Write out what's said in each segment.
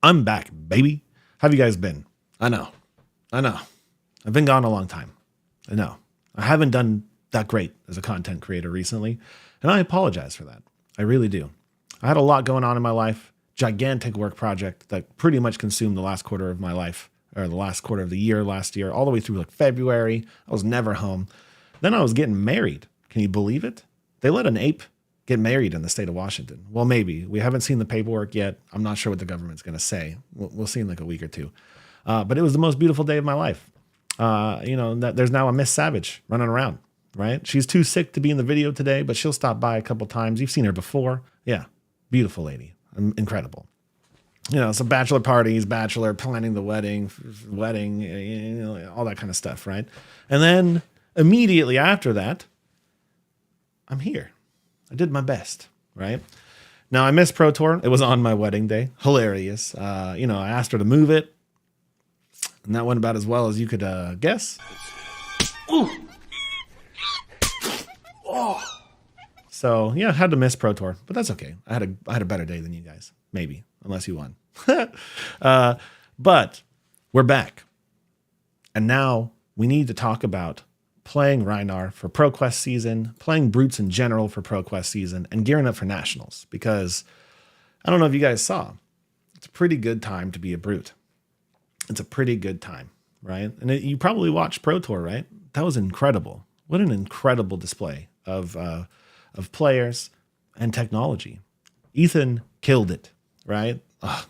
I'm back, baby. How have you guys been? I know. I've been gone a long time. I know. I haven't done that great as a content creator recently, and I apologize for that. I really do. I had a lot going on in my life, gigantic work project that pretty much consumed the last quarter of my life, or the last quarter of the year last year, all the way through like February. I was never home. Then I was getting married. Can you believe it? They let an ape get married in the state of Washington. Well, maybe. We haven't seen the paperwork yet. I'm not sure what the government's going to say. We'll see in like a week or two. But it was the most beautiful day of my life. There's now a Miss Savage running around, right? She's too sick to be in the video today, but she'll stop by a couple times. You've seen her before. Yeah. Beautiful lady. Incredible. Some bachelor parties, bachelor planning the wedding, all that kind of stuff, right? And then immediately after that, I'm here. I did my best, right? Now I missed Pro Tour. It was on my wedding day. Hilarious. I asked her to move it, and that went about as well as you could guess. Ooh. Oh. So yeah, I had to miss Pro Tour, but that's okay. I had a better day than you guys, maybe, unless you won. But we're back, and now we need to talk about playing Rhinar for ProQuest season, playing Brutes in general for ProQuest season, and gearing up for Nationals. Because I don't know if you guys saw, it's a pretty good time to be a Brute. It's a pretty good time, right? And you probably watched Pro Tour, right? That was incredible. What an incredible display of players and technology. Ethan killed it, right?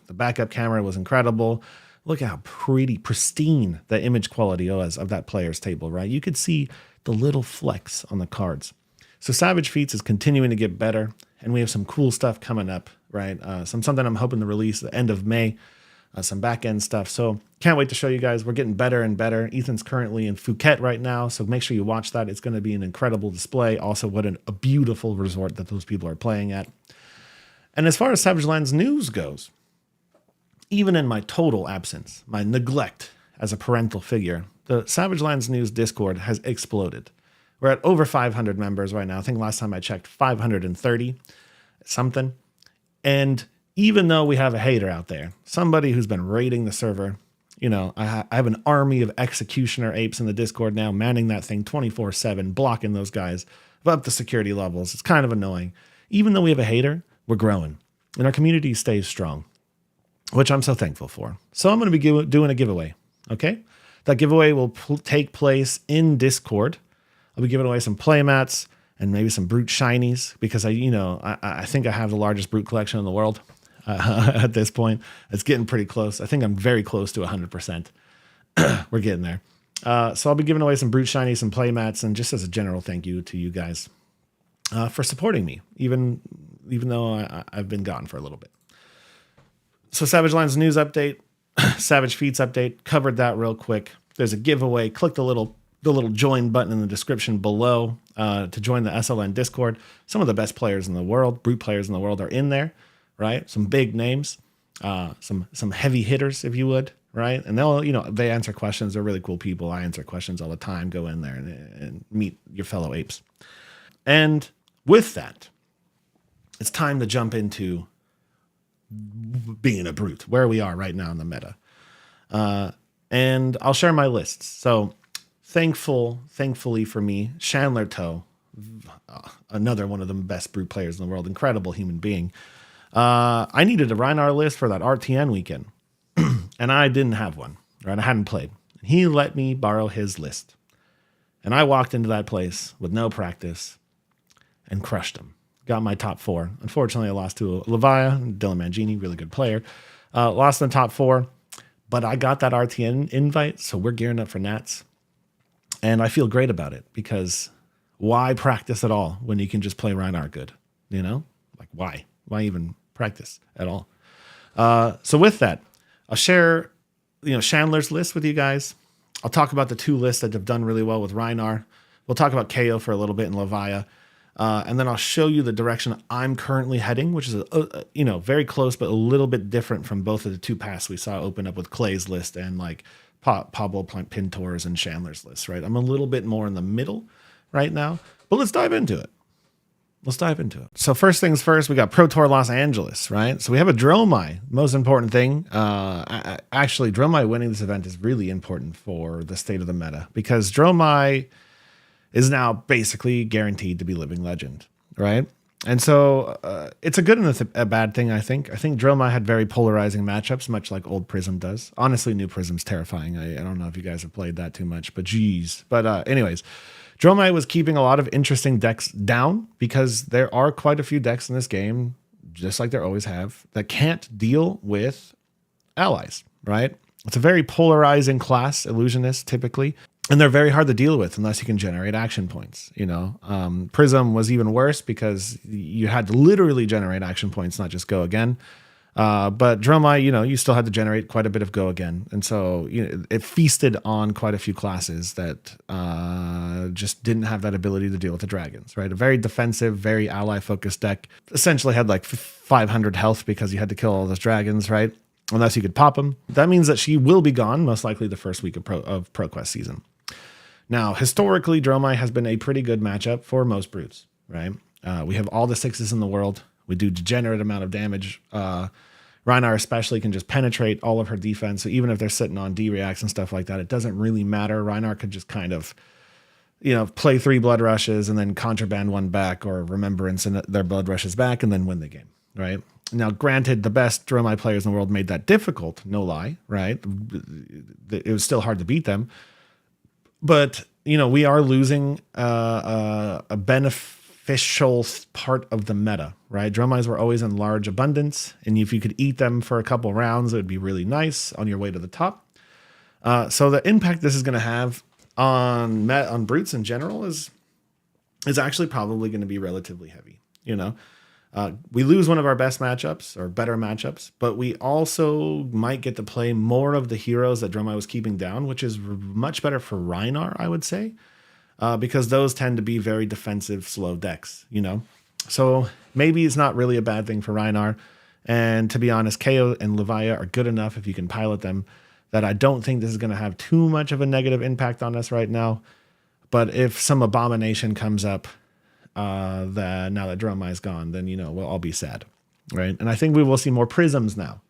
The backup camera was incredible. Look how pristine the image quality was of that player's table, right? You could see the little flecks on the cards. So Savage Feats is continuing to get better, and we have some cool stuff coming up, right? Something I'm hoping to release at the end of May, some back-end stuff. So can't wait to show you guys. We're getting better and better. Ethan's currently in Phuket right now, so make sure you watch that. It's going to be an incredible display. Also, what a beautiful resort that those people are playing at. And as far as Savage Lands news goes, even in my total absence, my neglect as a parental figure, the Savage Lands News Discord has exploded. We're at over 500 members right now. I think last time I checked, 530 something. And even though we have a hater out there, somebody who's been raiding the server, I have an army of executioner apes in the Discord now, manning that thing 24/7, blocking those guys, up the security levels. It's kind of annoying. Even though we have a hater, we're growing, and our community stays strong, which I'm so thankful for. So I'm going to be doing a giveaway, okay? That giveaway will take place in Discord. I'll be giving away some playmats and maybe some Brute shinies because I think I have the largest Brute collection in the world at this point. It's getting pretty close. I think I'm very close to 100%. We're getting there. So I'll be giving away some Brute shinies, some playmats, and just as a general thank you to you guys for supporting me, even though I've been gone for a little bit. So Savage Lands news update, Savage Feats update, covered that real quick. There's a giveaway. Click the little join button in the description below to join the SLN Discord. Some of the best players in the world, Brute players in the world, are in there, right? Some big names, some heavy hitters, if you would, right? And they answer questions. They're really cool people. I answer questions all the time. Go in there and meet your fellow apes. And with that, it's time to jump into being a Brute, where we are right now in the meta. And I'll share my lists. So thankfully for me, Chandler, another one of the best Brute players in the world, incredible human being. I needed a Rhinar list for that RTN weekend, and I didn't have one, right? I hadn't played. He let me borrow his list, and I walked into that place with no practice and crushed him. Got my top 4. Unfortunately, I lost to Levia, Dylan Mangini, really good player. Lost in the top 4, but I got that RTN invite, so we're gearing up for Nats. And I feel great about it because why practice at all when you can just play Rhinar good? Like why? Why even practice at all? So with that, I'll share, Chandler's list with you guys. I'll talk about the 2 lists that have done really well with Rhinar. We'll talk about Kayo for a little bit in Levia. And then I'll show you the direction I'm currently heading, which is, very close, but a little bit different from both of the 2 paths we saw open up with Clay's list and like Pablo Pintor's and Chandler's list, right? I'm a little bit more in the middle right now, but let's dive into it. Let's dive into it. So first things first, we got Pro Tour Los Angeles, right? So we have a Dromai. Most important thing, actually, Dromai winning this event is really important for the state of the meta because Dromai is now basically guaranteed to be living legend, right? And so it's a good and a bad thing, I think. I think Dromai had very polarizing matchups, much like old Prism does. Honestly, new Prism's terrifying. I don't know if you guys have played that too much, but geez. But anyways, Dromai was keeping a lot of interesting decks down because there are quite a few decks in this game, just like there always have, that can't deal with allies, right? It's a very polarizing class, Illusionist, typically. And they're very hard to deal with unless you can generate action points. Prism was even worse because you had to literally generate action points, not just go again. But Dromai, you still had to generate quite a bit of go again. And so it feasted on quite a few classes that just didn't have that ability to deal with the dragons, right? A very defensive, very ally-focused deck. Essentially had like 500 health because you had to kill all those dragons, right? Unless you could pop them. That means that she will be gone, most likely the first week of ProQuest season. Now, historically, Dromai has been a pretty good matchup for most brutes, right? We have all the 6s in the world. We do degenerate amount of damage. Rhinar especially can just penetrate all of her defense. So even if they're sitting on D-reacts and stuff like that, it doesn't really matter. Rhinar could just kind of, play 3 blood rushes and then contraband 1 back or remembrance and their blood rushes back and then win the game, right? Now, granted, the best Dromai players in the world made that difficult, no lie, right? It was still hard to beat them. But, we are losing a beneficial part of the meta, right? Dromais were always in large abundance, and if you could eat them for a couple rounds, it would be really nice on your way to the top. So the impact this is going to have on brutes in general is actually probably going to be relatively heavy, We lose one of our best matchups or better matchups, but we also might get to play more of the heroes that Dromai was keeping down, which is much better for Rhinar, I would say, because those tend to be very defensive, slow decks, So maybe it's not really a bad thing for Rhinar. And to be honest, Kayo and Levia are good enough if you can pilot them that I don't think this is going to have too much of a negative impact on us right now. But if some abomination comes up, that now that Dromai is gone, then we'll all be sad, right? And I think we will see more Prisms now.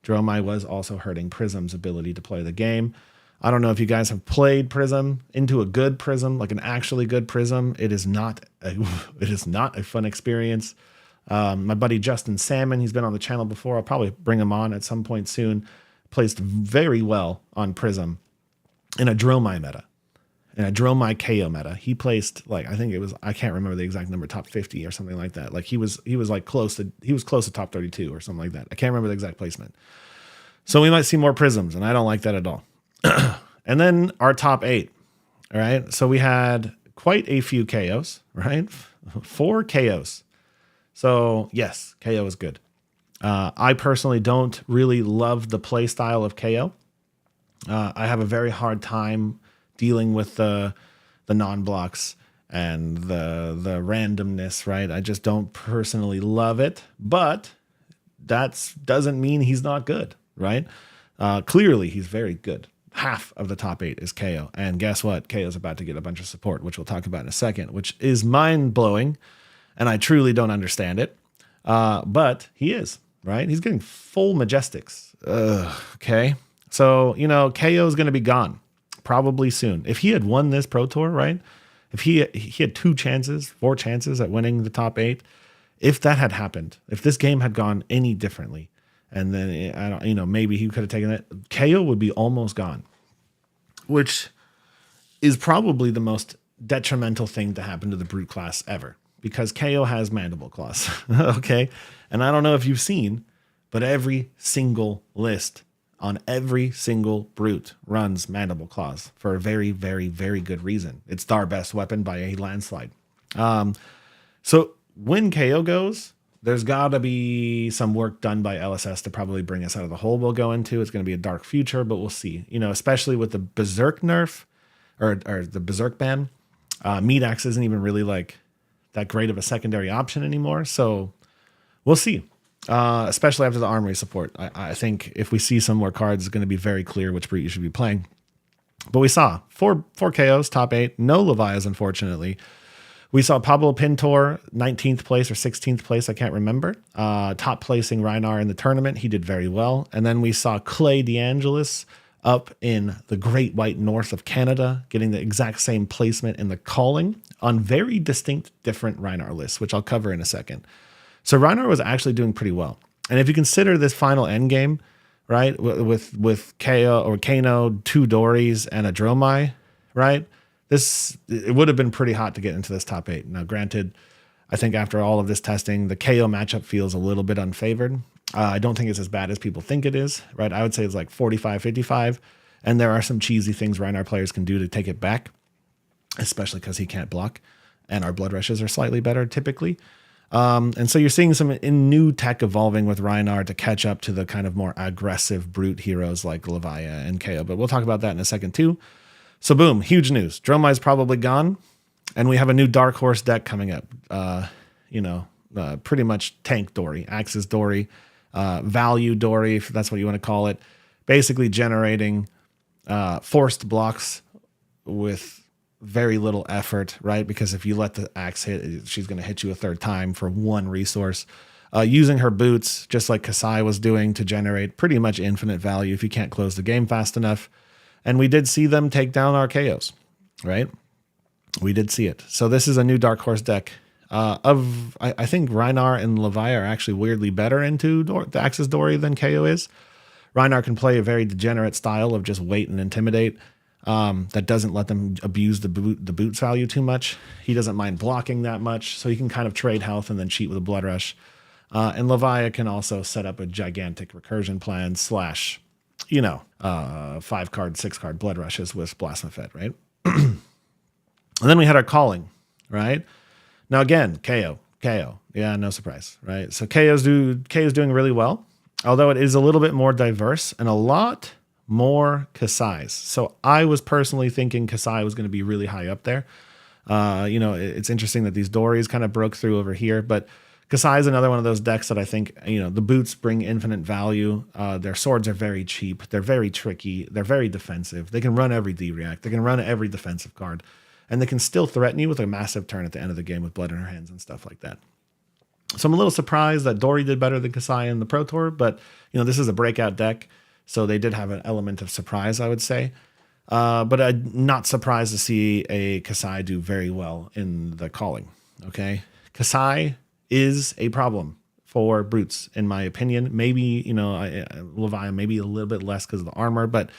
Dromai was also hurting Prism's ability to play the game. I don't know if you guys have played Prism into a good Prism, like an actually good Prism. It is not a fun experience. My buddy Justin Salmon, he's been on the channel before. I'll probably bring him on at some point soon. Plays very well on Prism in a Dromai meta. In a Dromai Kayo meta, he placed I can't remember the exact number, top 50 or something like that. Like he was close to top 32 or something like that. I can't remember the exact placement. So we might see more Prisms, and I don't like that at all. And then our top 8. All right. So we had quite a few KOs, right? 4 KOs. So yes, KO is good. I personally don't really love the play style of KO. I have a very hard time dealing with the non-blocks and the randomness, right? I just don't personally love it, but that doesn't mean he's not good, right? Clearly, he's very good. Half of the top 8 is KO. And guess what? KO is about to get a bunch of support, which we'll talk about in a second, which is mind-blowing, and I truly don't understand it. But he is, right? He's getting full Majestics. Okay. So, KO is going to be gone probably soon. If he had won this Pro Tour, right? If he had 4 chances at winning the top 8, if that had happened, if this game had gone any differently, and then maybe he could have taken it, KO would be almost gone, which is probably the most detrimental thing to happen to the brute class ever, because KO has mandible claws. Okay, and I don't know if you've seen, but every single list on every single brute runs mandible claws for a very, very, very good reason. It's our best weapon by a landslide. So when KO goes, there's got to be some work done by LSS to probably bring us out of the hole we'll go into. It's going to be a dark future, but we'll see. Especially with the Berserk nerf or the Berserk ban, Meat Axe isn't even really like that great of a secondary option anymore. So we'll see. Especially after the Armory support. I think if we see some more cards, it's going to be very clear which brute you should be playing. But we saw four KOs, top 8, no Levias, unfortunately, We saw Pablo Pintor, 19th place or 16th place, I can't remember. Top placing Rhinar in the tournament. He did very well. And then we saw Clay DeAngelis up in the Great White North of Canada, getting the exact same placement in the calling on very distinct, different Rhinar lists, which I'll cover in a second. So Rhinar was actually doing pretty well. And if you consider this final end game, right, with Kayo or Kano, 2 Dories, and a Dromai, right, it would have been pretty hot to get into this top 8. Now, granted, I think after all of this testing, the KO matchup feels a little bit unfavored. I don't think it's as bad as people think it is, right? I would say it's like 45-55, and there are some cheesy things Rhinar players can do to take it back, especially because he can't block, and our blood rushes are slightly better typically. And so you're seeing some new tech evolving with Rhinar to catch up to the kind of more aggressive brute heroes like Levia and Kayo, but we'll talk about that in a second too. So boom, huge news. Dromai's probably gone, and we have a new dark horse deck coming up. Pretty much tank Dory, Axis Dory, value Dory, if that's what you want to call it. Basically generating forced blocks with very little effort, right? Because if you let the axe hit, she's going to hit you a third time for 1 resource. Using her boots, just like Kasai was doing, to generate pretty much infinite value if you can't close the game fast enough. And we did see them take down our KOs, right? We did see it. So this is a new Dark Horse deck. I think Rhinar and Levia are actually weirdly better into the Axis Dory than KO is. Rhinar can play a very degenerate style of just wait and intimidate that doesn't let them abuse the boots value too much. He doesn't mind blocking that much, so he can kind of trade health and then cheat with a blood rush. And Levia can also set up a gigantic recursion plan / 5-card, 6-card blood rushes with Blasphemous, right? And then we had our calling, right? Now again, KO. Yeah, no surprise, right? So KO's doing really well, although it is a little bit more diverse and a lot more Kasai's. So I was personally thinking Kasai was going to be really high up there. It's interesting that these Dories kind of broke through over here, but Kasai is another one of those decks that I think, the boots bring infinite value. Their swords are very cheap. They're very tricky. They're very defensive. They can run every D-React. They can run every defensive card. And they can still threaten you with a massive turn at the end of the game with blood in her hands and stuff like that. So I'm a little surprised that Dory did better than Kasai in the Pro Tour, but this is a breakout deck, so they did have an element of surprise, I would say. But I'm not surprised to see a Kasai do very well in the calling. Okay, Kasai is a problem for brutes, in my opinion. Maybe Levia maybe a little bit less because of the armor, but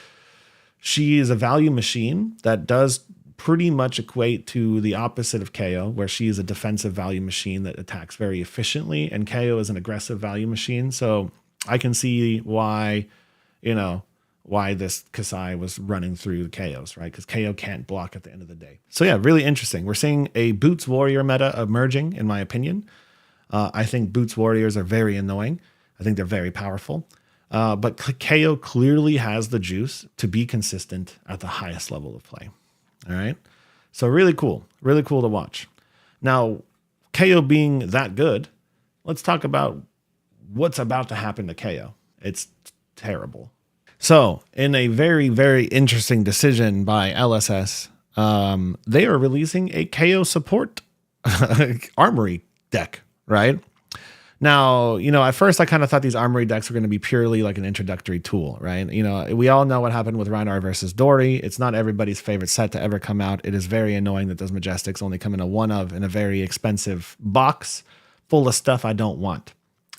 she is a value machine that does pretty much equate to the opposite of KO, where she is a defensive value machine that attacks very efficiently, and KO is an aggressive value machine. So I can see why this Kasai was running through the KOs, right? Because KO can't block at the end of the day. So yeah, really interesting. We're seeing a Boots Warrior meta emerging, in my opinion. I think Boots Warriors are very annoying. I think they're very powerful. But KO clearly has the juice to be consistent at the highest level of play. All right. So really cool to watch. Now, KO being that good, let's talk about what's about to happen to KO. It's terrible. So in a very, very interesting decision by LSS, they are releasing a KO support armory deck, right? Now, at first I kind of thought these armory decks were going to be purely like an introductory tool, right? We all know what happened with Rhinar versus Dory. It's not everybody's favorite set to ever come out. It is very annoying that those Majestics only come in a one-of in a very expensive box full of stuff I don't want,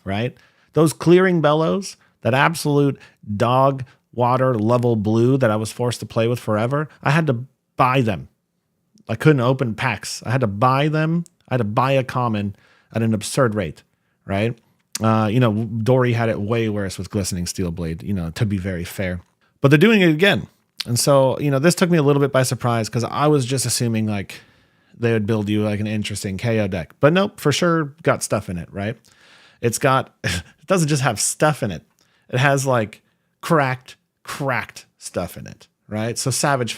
right? Those clearing bellows, that absolute dog water level blue that I was forced to play with forever, I had to buy them. I couldn't open packs. I had to buy them. I had to buy a common at an absurd rate. Right? Dory had it way worse with Glistening Steel Blade, to be very fair. But they're doing it again. And so, this took me a little bit by surprise because I was just assuming like they would build you like an interesting KO deck. But nope, for sure got stuff in it, right? It doesn't just have stuff in it. It has like cracked stuff in it, right? So Savage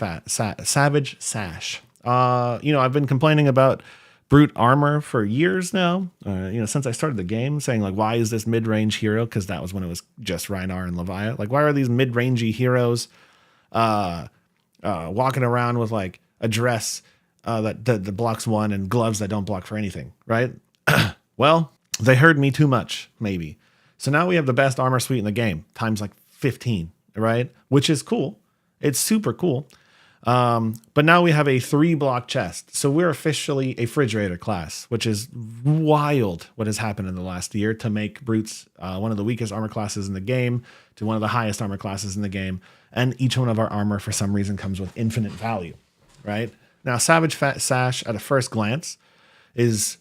Sash. I've been complaining about brute armor for years now, since I started the game, saying like, why is this mid-range hero? Because that was when it was just Rhinar and Levia. Like, why are these mid-rangey heroes walking around with like a dress that blocks 1 and gloves that don't block for anything, right? Well, they heard me too much, maybe. So now we have the best armor suite in the game, times like 15, right? Which is cool. It's super cool. But now we have a 3-block chest. So we're officially a refrigerator class, which is wild what has happened in the last year to make brutes one of the weakest armor classes in the game to one of the highest armor classes in the game. And each one of our armor, for some reason, comes with infinite value, right? Now, Savage Sash, at a first glance, is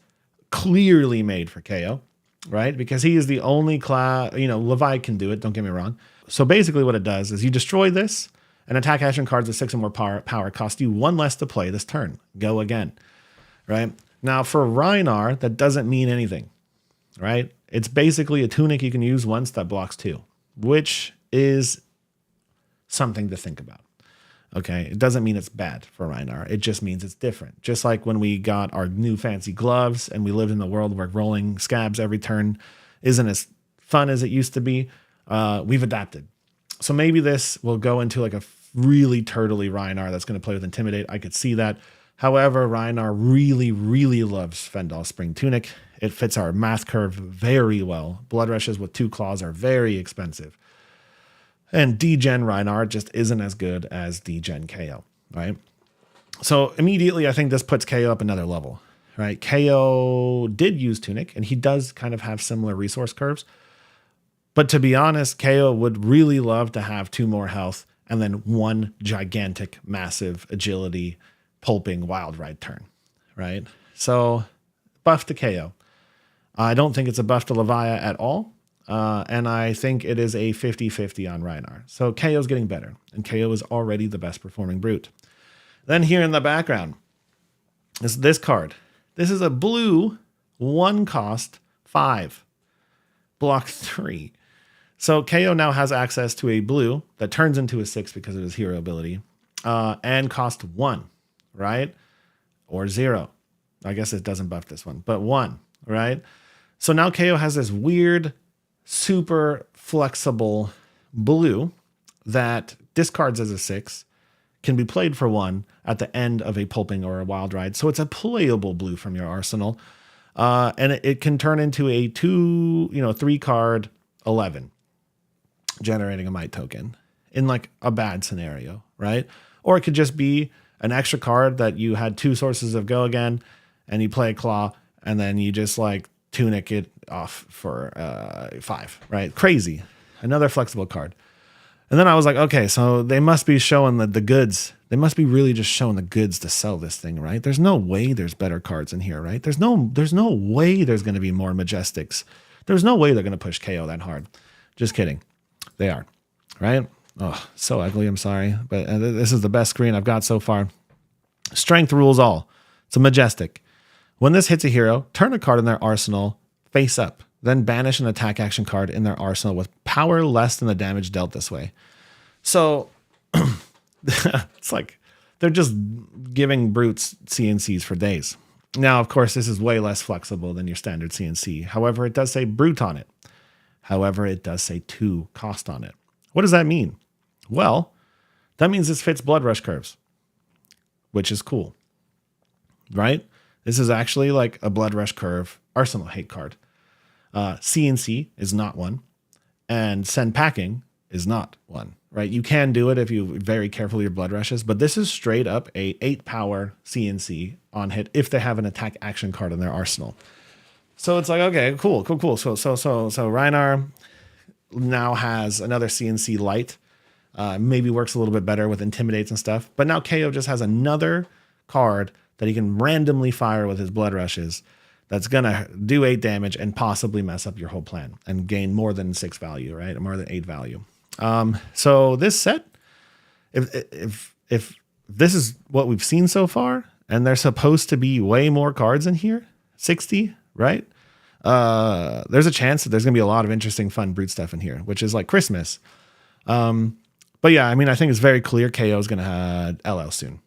clearly made for Kayo, right? Because he is the only class, Levi can do it, don't get me wrong. So basically what it does is you destroy this, and attack action cards with 6 or more power cost you 1 less to play this turn. Go again, right? Now, for Rhinar, that doesn't mean anything, right? It's basically a tunic you can use once that blocks 2, which is something to think about. Okay, it doesn't mean it's bad for Rhinar. It just means it's different. Just like when we got our new fancy gloves and we lived in a world where rolling scabs every turn isn't as fun as it used to be, we've adapted. So maybe this will go into like a really turtly Rhinar that's going to play with Intimidate. I could see that. However, Rhinar really, really loves Fendal Spring Tunic. It fits our math curve very well. Blood Rushes with 2 claws are very expensive. And D-Gen Rhinar just isn't as good as D-Gen Kayo, right? So immediately, I think this puts Kayo up another level, right? Kayo did use Tunic, and he does kind of have similar resource curves. But to be honest, Kayo would really love to have 2 more health and then 1 gigantic, massive agility, pulping wild ride turn, right? So buff to Kayo. I don't think it's a buff to Levia at all. And I think it is a 50-50 on Rhinar. So Kayo's getting better, and Kayo is already the best performing brute. Then here in the background is this card. This is a blue 1 cost 5, block 3. So Kayo now has access to a blue that turns into a 6 because of his hero ability, and cost 1, right? Or 0. I guess it doesn't buff this one, but 1, right? So now Kayo has this weird, super flexible blue that discards as a 6, can be played for 1 at the end of a pulping or a wild ride. So it's a playable blue from your arsenal. And it can turn into a 3 card 11, generating a might token in like a bad scenario, right? Or it could just be an extra card that you had 2 sources of go again, and you play a claw, and then you just like tunic it off for 5, right? Crazy. Another flexible card. And then I was like, okay, so they must be showing the goods. They must be really just showing the goods to sell this thing, right? There's no way there's better cards in here, right? There's no way there's going to be more Majestics. There's no way they're going to push KO that hard. Just kidding. They are, right? Oh, so ugly. I'm sorry. But this is the best screen I've got so far. Strength rules all. It's a Majestic. When this hits a hero, turn a card in their arsenal face up. Then banish an attack action card in their arsenal with power less than the damage dealt this way. So it's like they're just giving brutes CNCs for days. Now, of course, this is way less flexible than your standard CNC. However, it does say brute on it. However, it does say 2 cost on it. What does that mean? Well, that means this fits Blood Rush curves, which is cool, right? This is actually like a Blood Rush curve arsenal hate card. CNC is not one, and send packing is not one, right? You can do it if you very carefully your blood rushes, but this is straight up a 8 power CNC on hit if they have an attack action card in their arsenal. So it's like, okay, cool. So Rhinar now has another CNC light, maybe works a little bit better with intimidates and stuff, but now KO just has another card that he can randomly fire with his blood rushes that's going to do 8 damage and possibly mess up your whole plan and gain more than 6 value, right? Or more than 8 value. So this set, if this is what we've seen so far, and there's supposed to be way more cards in here, 60, right? There's a chance that there's going to be a lot of interesting, fun brute stuff in here, which is like Christmas. But yeah, I mean, I think it's very clear KO is going to have LL soon.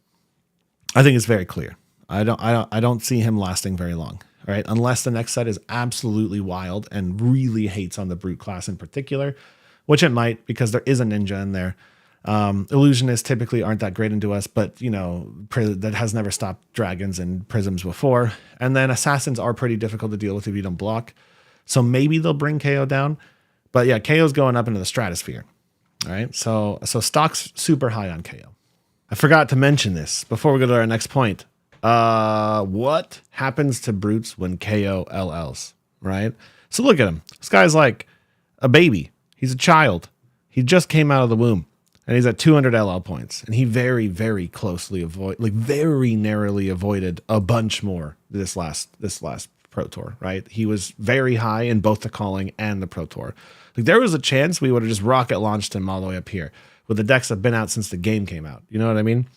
I think it's very clear. I don't see him lasting very long. Right, unless the next set is absolutely wild and really hates on the brute class in particular, which it might because there is a ninja in there. Illusionists typically aren't that great into us, but that has never stopped dragons and prisms before. And then assassins are pretty difficult to deal with if you don't block. So maybe they'll bring KO down. But yeah, KO's going up into the stratosphere. All right. So stock's super high on KO. I forgot to mention this before we go to our next point. What happens to brutes when KO LLs, right? So look at him. This guy's like a baby. He's a child. He just came out of the womb. And he's at 200 LL points. And he very, very very narrowly avoided a bunch more this last Pro Tour, right? He was very high in both the calling and the Pro Tour. Like there was a chance we would have just rocket launched him all the way up here with the decks that have been out since the game came out. You know what I mean?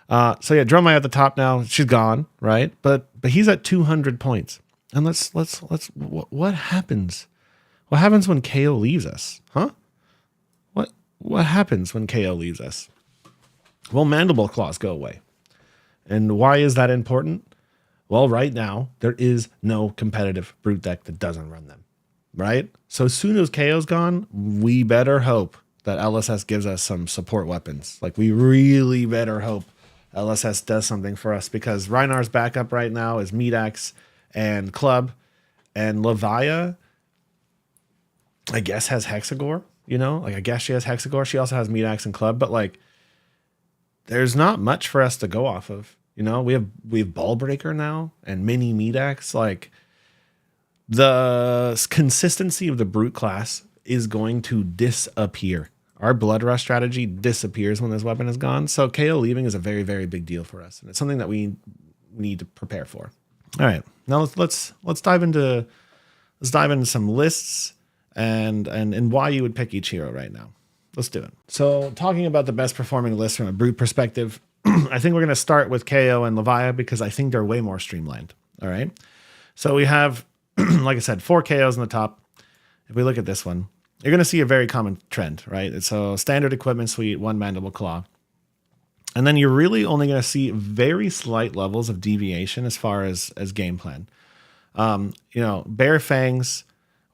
So yeah, Dromai at the top now. She's gone, right? But he's at 200 points. And what happens? What happens when KO leaves us? Huh? What happens when KO leaves us? Well, mandible claws go away. And why is that important? Well, right now, there is no competitive brute deck that doesn't run them, right? So as soon as KO's gone, we better hope that LSS gives us some support weapons. Like we really better hope LSS does something for us, because Rhinar's backup right now is Medax and Club, and Levia, I guess, has Hexagore. I guess she has Hexagore. She also has Medax and Club, but like, there's not much for us to go off of. We have Ballbreaker now and Mini Medax. Like, the consistency of the brute class is going to disappear. Our Blood Rush strategy disappears when this weapon is gone. So KO leaving is a very, very big deal for us, and it's something that we need to prepare for. All right, now let's dive into some lists. And why you would pick each hero right now. Let's do it. So talking about the best performing list from a brute perspective, I think we're going to start with KO and Levia because I think they're way more streamlined. All right. So we have, like I said, 4 KOs in the top. If we look at this one, you're going to see a very common trend, right? So standard equipment suite, 1 mandible claw. And then you're really only going to see very slight levels of deviation as far as game plan. Bare fangs,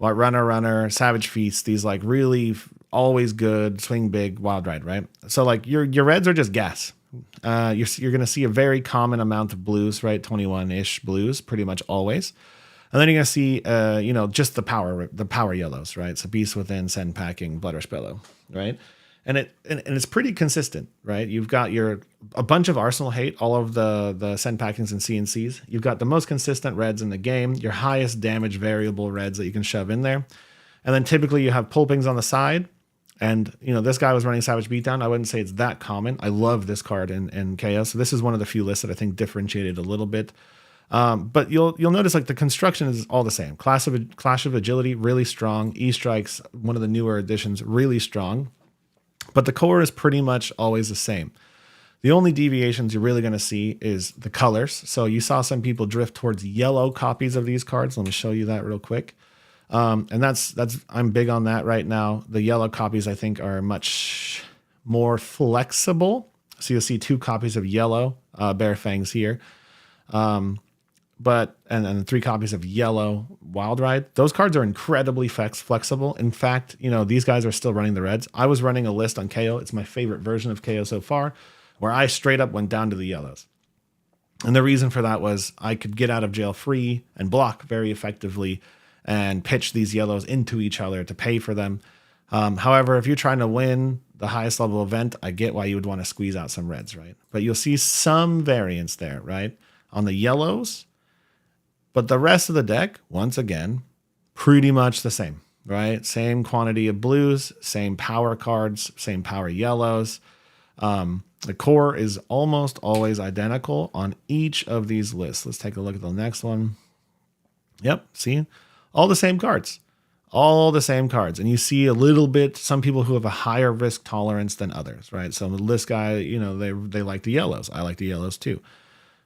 runner, savage feast, these like really always good, swing big, wild ride, right? So like your reds are just gas. You're going to see a very common amount of blues, right? 21-ish blues, pretty much always. And then you're going to see, just the power yellows, right? So Beast Within, Send Packing, Blood Rush Bellow, right? And it's pretty consistent, right? You've got a bunch of Arsenal hate, all of the Send Packings and CNCs. You've got the most consistent reds in the game, your highest damage variable reds that you can shove in there. And then typically you have pulpings on the side. And, this guy was running Savage Beatdown. I wouldn't say it's that common. I love this card in Chaos. So this is one of the few lists that I think differentiated a little bit. But you'll notice like the construction is all the same. Clash of Agility, really strong. E-Strikes, one of the newer additions, really strong. But the core is pretty much always the same. The only deviations you're really going to see is the colors. So you saw some people drift towards yellow copies of these cards. Let me show you that real quick. And that's I'm big on that right now. The yellow copies I think are much more flexible. So you'll see 2 copies of yellow Bare Fangs here. But 3 copies of yellow Wild Ride. Those cards are incredibly flexible. In fact, these guys are still running the reds. I was running a list on KO. It's my favorite version of KO so far, where I straight up went down to the yellows. And the reason for that was I could get out of jail free and block very effectively and pitch these yellows into each other to pay for them. However, if you're trying to win the highest level event, I get why you would want to squeeze out some reds, right? But you'll see some variance there, right? On the yellows. But the rest of the deck, once again, pretty much the same, right? Same quantity of blues, same power cards, same power yellows. The core is almost always identical on each of these lists. Let's take a look at the next one. Yep, see? All the same cards. And you see a little bit, some people who have a higher risk tolerance than others, right? So the list guy, they like the yellows. I like the yellows too.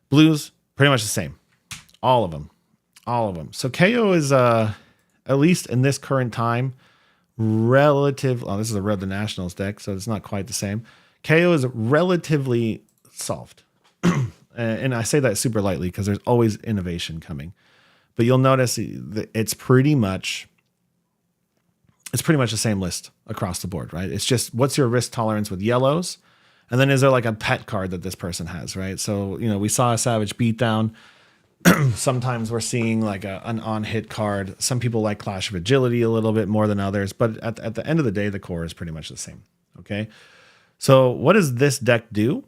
Blues, pretty much the same. All of them. So KO is, at least in this current time, this is a Road to Nationals deck, so it's not quite the same. KO is relatively soft. And I say that super lightly because there's always innovation coming. But you'll notice it's pretty much it's pretty much the same list across the board, right? It's just what's your risk tolerance with yellows? And then is there like a pet card that this person has, right? So, we saw a Savage Beatdown. Sometimes we're seeing like an on-hit card. Some people like Clash of Agility a little bit more than others, but at the end of the day, the core is pretty much the same, okay? So what does this deck do?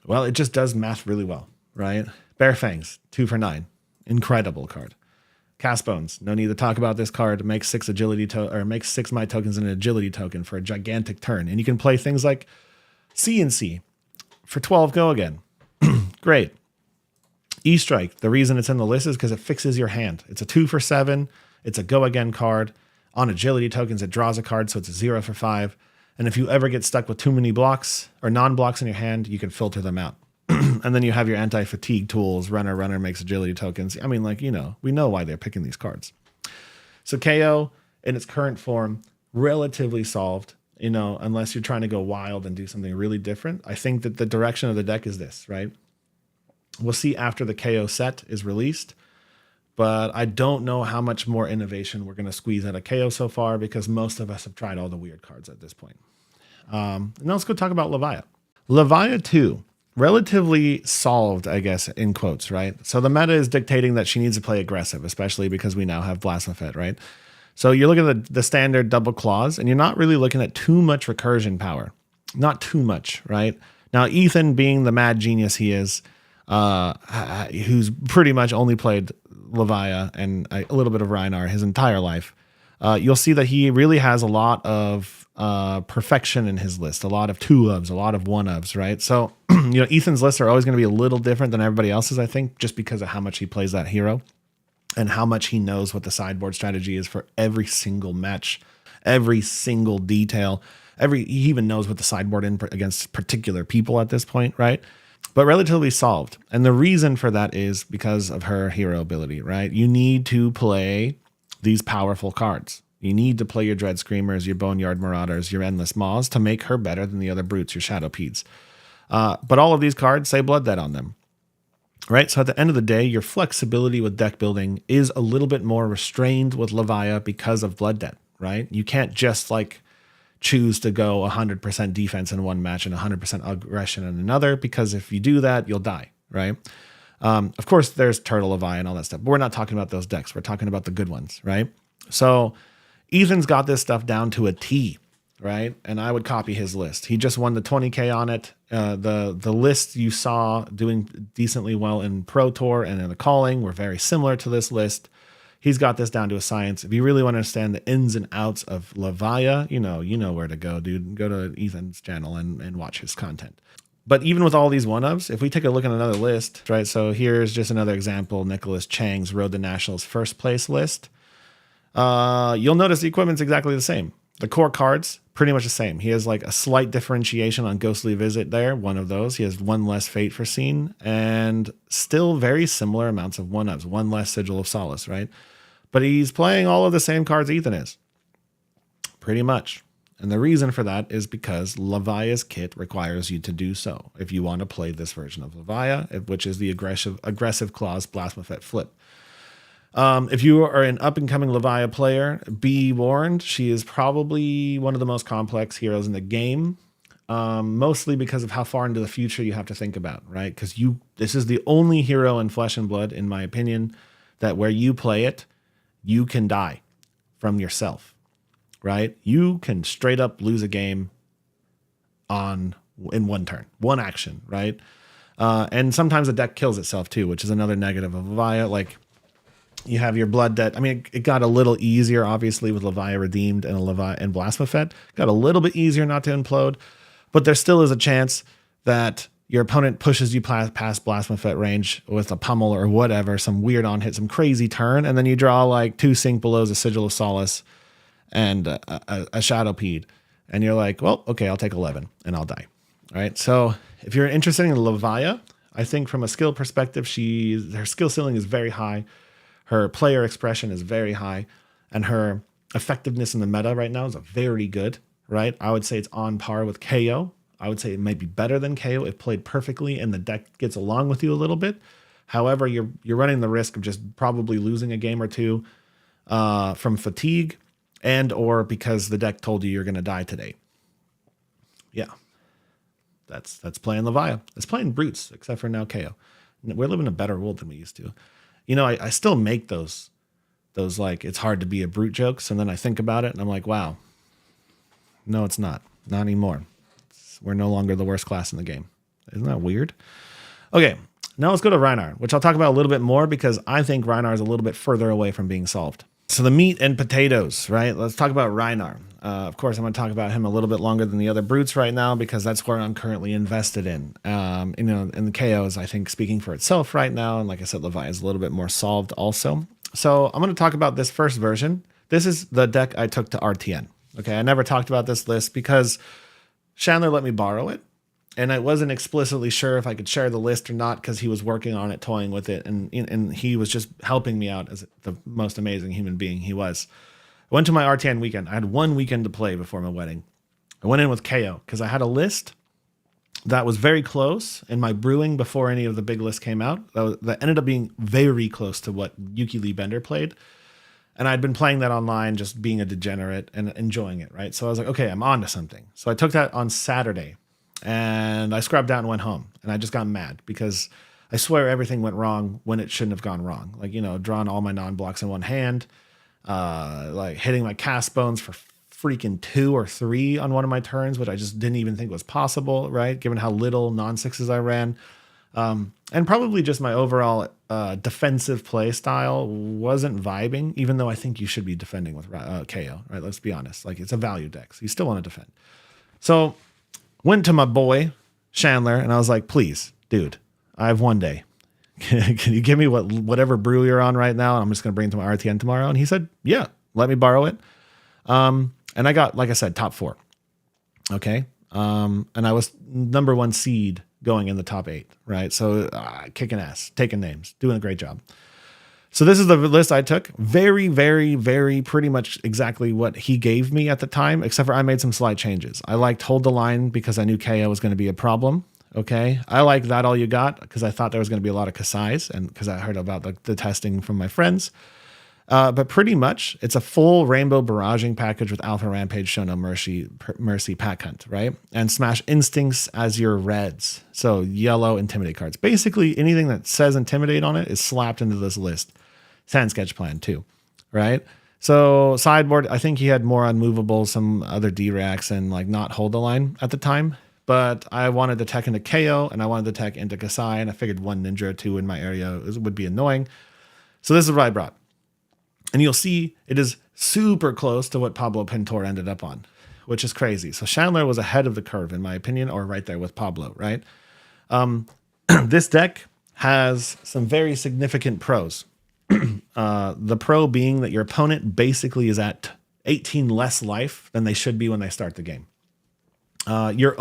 Well, it just does math really well, right? Bare Fangs, 2 for 9. Incredible card. Cast Bones, no need to talk about this card. Makes 6 agility or makes 6 my tokens and an agility token for a gigantic turn. And you can play things like CNC for 12 go again. Great. E-Strike, the reason it's in the list is because it fixes your hand. It's a 2 for 7. It's a go again card. On agility tokens, it draws a card, so it's a 0 for 5. And if you ever get stuck with too many blocks or non-blocks in your hand, you can filter them out. And then you have your anti-fatigue tools. Runner makes agility tokens. I mean, like, we know why they're picking these cards. So KO, in its current form, relatively solved, unless you're trying to go wild and do something really different. I think that the direction of the deck is this, right? We'll see after the KO set is released, but I don't know how much more innovation we're going to squeeze out of KO so far because most of us have tried all the weird cards at this point. Now let's go talk about Levia. Levia 2, relatively solved, I guess, in quotes, right? So the meta is dictating that she needs to play aggressive, especially because we now have Blasphemous, right? So you're looking at the standard double claws, and you're not really looking at too much recursion power. Not too much, right? Now, Ethan, being the mad genius he is, who's pretty much only played Levia and a little bit of Rhinar his entire life, you'll see that he really has a lot of perfection in his list, a lot of 2-ofs, a lot of 1-ofs, right? So, Ethan's lists are always going to be a little different than everybody else's, I think, just because of how much he plays that hero and how much he knows what the sideboard strategy is for every single match, every single detail. He even knows what the sideboard in against particular people at this point, right? But relatively solved. And the reason for that is because of her hero ability, right? You need to play these powerful cards. You need to play your Dread Screamers, your Boneyard Marauders, your Endless Maws to make her better than the other brutes, your Shadow Peds. But all of these cards say Blood Debt on them, right? So at the end of the day, your flexibility with deck building is a little bit more restrained with Levia because of Blood Debt, right? You can't just choose to go 100% defense in one match and 100% aggression in another, because if you do that, you'll die, right? Of course, there's Turtle Levia and all that stuff, but we're not talking about those decks. We're talking about the good ones, right? So Ethan's got this stuff down to a T, right? And I would copy his list. He just won the 20K on it. The list you saw doing decently well in Pro Tour and in the Calling were very similar to this list. He's got this down to a science. If you really want to understand the ins and outs of Levia, you know where to go, dude. Go to Ethan's channel and watch his content. But even with all these 1-ofs, if we take a look at another list, right? So here's just another example, Nicholas Chang's Road to Nationals first place list. You'll notice the equipment's exactly the same. The core cards, pretty much the same. He has a slight differentiation on Ghostly Visit there, one of those. He has 1 less Fate Foreseen, and still very similar amounts of 1-ofs, 1 less Sigil of Solace, right? But he's playing all of the same cards Ethan is. Pretty much. And the reason for that is because Levia's kit requires you to do so if you want to play this version of Levia, which is the aggressive claws Blasphemous flip. If you are an up-and-coming Levia player, be warned, she is probably one of the most complex heroes in the game, mostly because of how far into the future you have to think about, right? Because this is the only hero in Flesh and Blood, in my opinion, that where you play it, you can die from yourself, right? You can straight up lose a game in one turn, one action, right? And sometimes the deck kills itself too, which is another negative of Levia. You have your Blood Debt. I mean, it got a little easier, obviously, with Levia Redeemed and Blasphemous. Got a little bit easier not to implode, but there still is a chance that your opponent pushes you past Blasphemous range with a pummel or whatever, some weird on-hit, some crazy turn, and then you draw 2 Sink Belows, a Sigil of Solace, and a Shadow Pede. And you're like, well, okay, I'll take 11, and I'll die. All right, so if you're interested in Levia, I think from a skill perspective, her skill ceiling is very high. Her player expression is very high, and her effectiveness in the meta right now is very good, right? I would say it's on par with KO. I would say it might be better than KO if played perfectly and the deck gets along with you a little bit. However, you're running the risk of just probably losing a game or two from fatigue and or because the deck told you you're going to die today. Yeah, that's playing Levia. It's playing brutes, except for now Kayo. We're living a better world than we used to. You know, I still make those like it's hard to be a brute jokes, and then I think about it and I'm like, wow, no, it's not anymore. We're no longer the worst class in the game. Isn't that weird? Okay, now let's go to Rhinar, which I'll talk about a little bit more because I think Rhinar is a little bit further away from being solved. So the meat and potatoes, right? Let's talk about Rhinar. Of course, I'm going to talk about him a little bit longer than the other brutes right now because that's where I'm currently invested in. You know, and the KO is, I think, speaking for itself right now. And like I said, Levia is a little bit more solved also. So I'm going to talk about this first version. This is the deck I took to RTN. Okay, I never talked about this list because Chandler let me borrow it. And I wasn't explicitly sure if I could share the list or not because he was working on it, toying with it. And he was just helping me out as the most amazing human being he was. I went to my RTN weekend. I had 1 weekend to play before my wedding. I went in with KO because I had a list that was very close in my brewing before any of the big lists came out. That ended up being very close to what Yuki Lee Bender played. And I'd been playing that online, just being a degenerate and enjoying it, right? So I was like, okay, I'm on to something. So I took that on Saturday and I scrubbed out and went home. And I just got mad because I swear everything went wrong when it shouldn't have gone wrong. Like, you know, drawing all my non-blocks in one hand, like hitting my cast bones for freaking 2 or 3 on one of my turns, which I just didn't even think was possible, right? Given how little non-6s I ran. And probably just my overall defensive play style wasn't vibing, even though I think you should be defending with KO, right? Let's be honest. Like, it's a value deck, so you still want to defend. So went to my boy, Chandler, and I was like, please, dude, I have 1 day. Can you give me whatever brew you're on right now? And I'm just going to bring it to my RTN tomorrow. And he said, yeah, let me borrow it. And I got, like I said, top 4. Okay. And I was number 1 seed going in the top 8, right? So kicking ass, taking names, doing a great job. So this is the list I took. Very, very, very pretty much exactly what he gave me at the time, except for I made some slight changes. I liked Hold the Line because I knew KO was going to be a problem. Okay. I like That All You Got because I thought there was going to be a lot of Kasai's and because I heard about the testing from my friends. But pretty much it's a full rainbow barraging package with Alpha Rampage, Show No Mercy Pack Hunt, right? And Smash Instincts as your reds. So yellow Intimidate cards. Basically anything that says Intimidate on it is slapped into this list. Sand Sketch Plan too, right? So sideboard, I think he had more unmovable, some other D-Racks and like not Hold the Line at the time. But I wanted to tech into KO and I wanted to tech into Kasai and I figured 1 Ninja or 2 in my area would be annoying. So this is what I brought. And you'll see it is super close to what Pablo Pintor ended up on, which is crazy. So Chandler was ahead of the curve, in my opinion, or right there with Pablo, right? This deck has some very significant pros. The pro being that your opponent basically is at 18 less life than they should be when they start the game. Your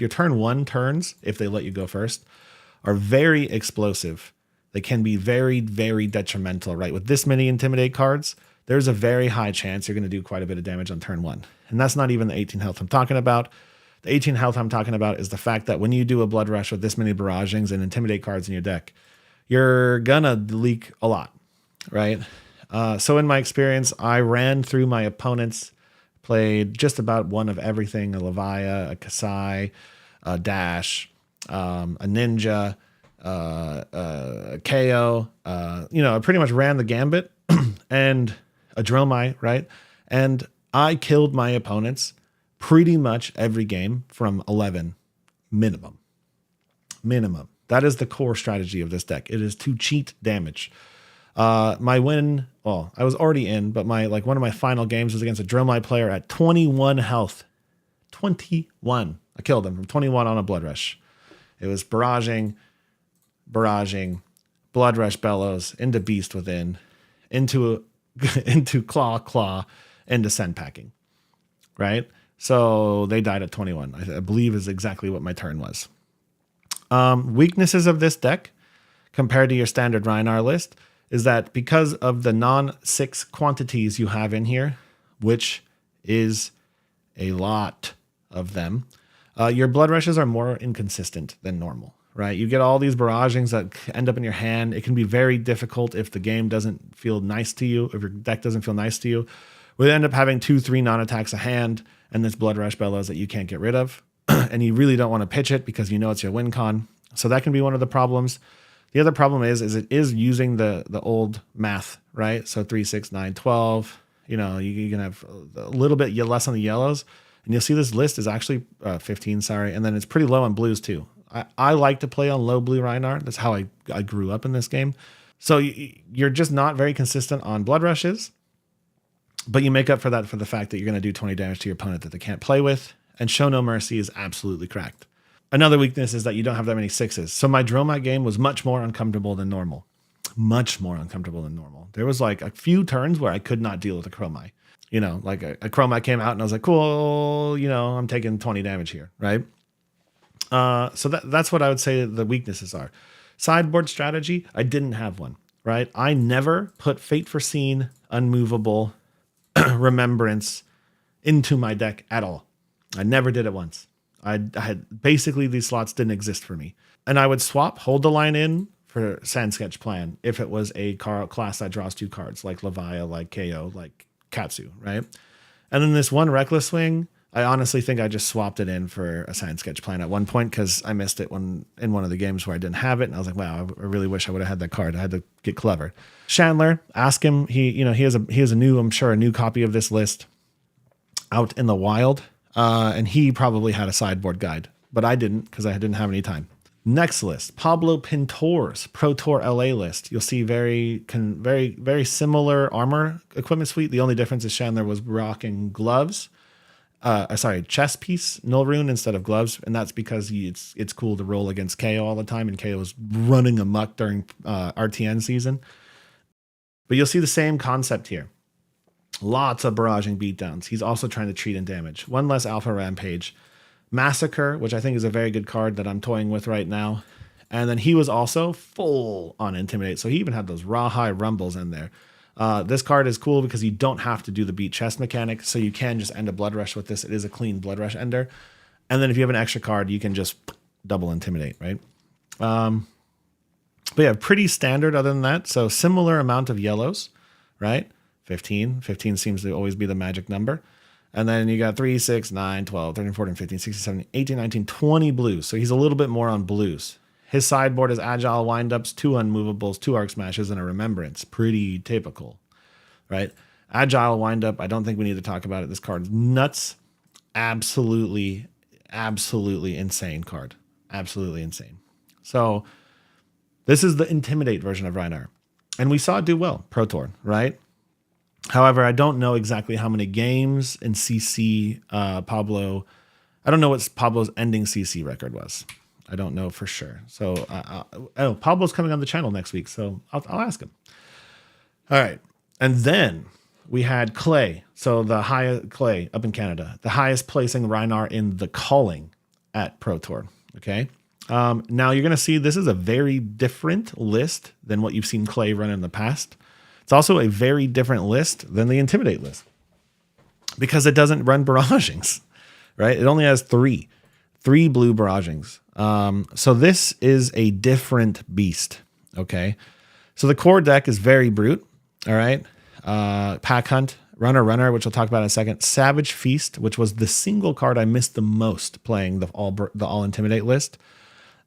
turn 1 turns, if they let you go first, are very explosive. They can be very, very detrimental, right? With this many Intimidate cards, there's a very high chance you're going to do quite a bit of damage on turn 1. And that's not even the 18 health I'm talking about. The 18 health I'm talking about is the fact that when you do a Blood Rush with this many Barragings and Intimidate cards in your deck, you're going to leak a lot, right? So in my experience, I ran through my opponents, played just about one of everything, a Levia, a Kasai, a Dash, a Ninja, KO, I pretty much ran the gambit and a Dromai, right? And I killed my opponents pretty much every game from 11 minimum. That is the core strategy of this deck. It is to cheat damage. My win, well, I was already in, but one of my final games was against a Dromai player at 21 health. 21. I killed him from 21 on a Blood Rush. It was barraging, Blood Rush Bellows, into Beast Within, into Claw, into Send Packing, right? So they died at 21, I believe is exactly what my turn was. Weaknesses of this deck compared to your standard Rhinar list is that because of the non-6 quantities you have in here, which is a lot of them, your Blood Rushes are more inconsistent than normal. Right, you get all these barragings that end up in your hand. It can be very difficult if the game doesn't feel nice to you, if your deck doesn't feel nice to you, We end up having 2-3 non-attacks a hand and this Blood Rush Bellows that you can't get rid of. And you really don't want to pitch it because you know it's your win con. So that can be one of the problems. The other problem is it is using the old math, right? So 3, 6, 9, 12. You know, you can have a little bit less on the yellows. And you'll see this list is actually 15, sorry. And then it's pretty low on blues too. I like to play on low blue Rhinar. That's how I grew up in this game. So you're just not very consistent on blood rushes. But you make up for that for the fact that you're going to do 20 damage to your opponent that they can't play with. And Show No Mercy is absolutely cracked. Another weakness is that you don't have that many 6s. So my Dromai game was much more uncomfortable than normal. Much more uncomfortable than normal. There was like a few turns where I could not deal with a Chromai. You know, like a Chromai came out and I was like, cool, you know, I'm taking 20 damage here, right? So that's what I would say the weaknesses are. Sideboard strategy, I didn't have one, right? I never put Fate Foreseen, Unmovable, Remembrance into my deck at all. I never did it once. I had basically these slots didn't exist for me. And I would swap Hold the Line in for Sand Sketch Plan if it was a class that draws 2 cards, like Levia, like Kayo, like Katsu, right? And then this one Reckless Swing, I honestly think I just swapped it in for a Sand Sketch Plan at one point because I missed it in one of the games where I didn't have it. And I was like, wow, I really wish I would have had that card. I had to get clever. Chandler, ask him. He has a new copy of this list out in the wild. And he probably had a sideboard guide, but I didn't because I didn't have any time. Next list, Pablo Pintor's Pro Tour LA list. You'll see very similar armor equipment suite. The only difference is Chandler was rocking gloves. Chest piece, null rune instead of gloves, and that's because it's cool to roll against Kayo all the time, and Kayo was running amok during RTN season. But you'll see the same concept here. Lots of barraging beatdowns. He's also trying to treat and damage. One less Alpha Rampage. Massacre, which I think is a very good card that I'm toying with right now. And then he was also full on Intimidate. So he even had those Rawhide Rumbles in there. This card is cool because you don't have to do the beat chest mechanic. So you can just end a Blood Rush with this. It is a clean Blood Rush ender. And then if you have an extra card, you can just double Intimidate, right? But yeah, pretty standard other than that. So similar amount of yellows, right? 15. 15 seems to always be the magic number. And then you got 3, 6, 9, 12, 13, 14, 15, 16, 17, 18, 19, 20 blues. So he's a little bit more on blues. His sideboard is Agile Windups, 2 Unmovables, 2 Arc Smashes, and a Remembrance. Pretty typical, right? Agile Windup, I don't think we need to talk about it. This card's nuts. Absolutely insane card. Absolutely insane. So this is the Intimidate version of Rhinar. And we saw it do well, Pro Tour, right? However, I don't know exactly how many games in CC Pablo. I don't know what Pablo's ending CC record was. I don't know for sure. So, Pablo's coming on the channel next week, so I'll ask him. All right. And then we had Clay. So the highest Clay up in Canada, the highest placing Rhinar in the calling at Pro Tour. Okay. Now you're going to see this is a very different list than what you've seen Clay run in the past. It's also a very different list than the Intimidate list because it doesn't run barragings, right? It only has three blue barragings. So this is a different beast. Okay. So the core deck is very brute. All right. Pack Hunt, Runner, which we'll talk about in a second. Savage Feast, which was the single card I missed the most playing the all Intimidate list.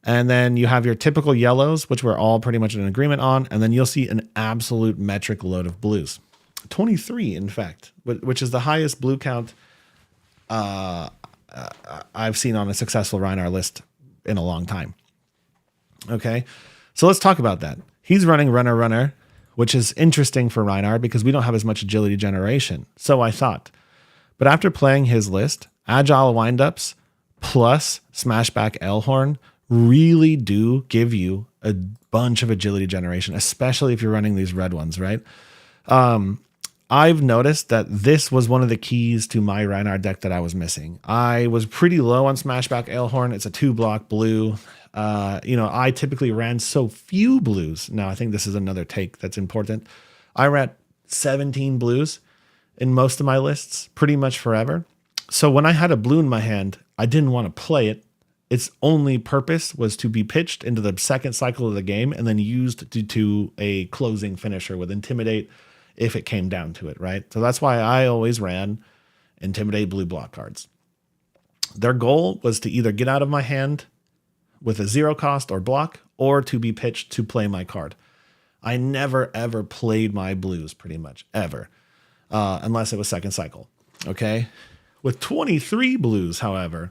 And then you have your typical yellows, which we're all pretty much in agreement on. And then you'll see an absolute metric load of blues. 23, in fact, which is the highest blue count I've seen on a successful Rhinar list in a long time. Okay, so let's talk about that. He's running Runner, which is interesting for Rhinar because we don't have as much agility generation. So I thought. But after playing his list, Agile Windups plus Smashback Elhorn really do give you a bunch of agility generation, especially if you're running these red ones, right? I've noticed that this was one of the keys to my Rhinar deck that I was missing. I was pretty low on Smashback Elhorn. It's a 2-block blue. I typically ran so few blues. Now, I think this is another take that's important. I ran 17 blues in most of my lists pretty much forever. So when I had a blue in my hand, I didn't want to play it. Its only purpose was to be pitched into the second cycle of the game and then used to a closing finisher with Intimidate if it came down to it, right? So that's why I always ran Intimidate blue block cards. Their goal was to either get out of my hand with a 0 cost or block, or to be pitched to play my card. I never, ever played my blues, pretty much, ever, unless it was second cycle, okay? With 23 blues, however,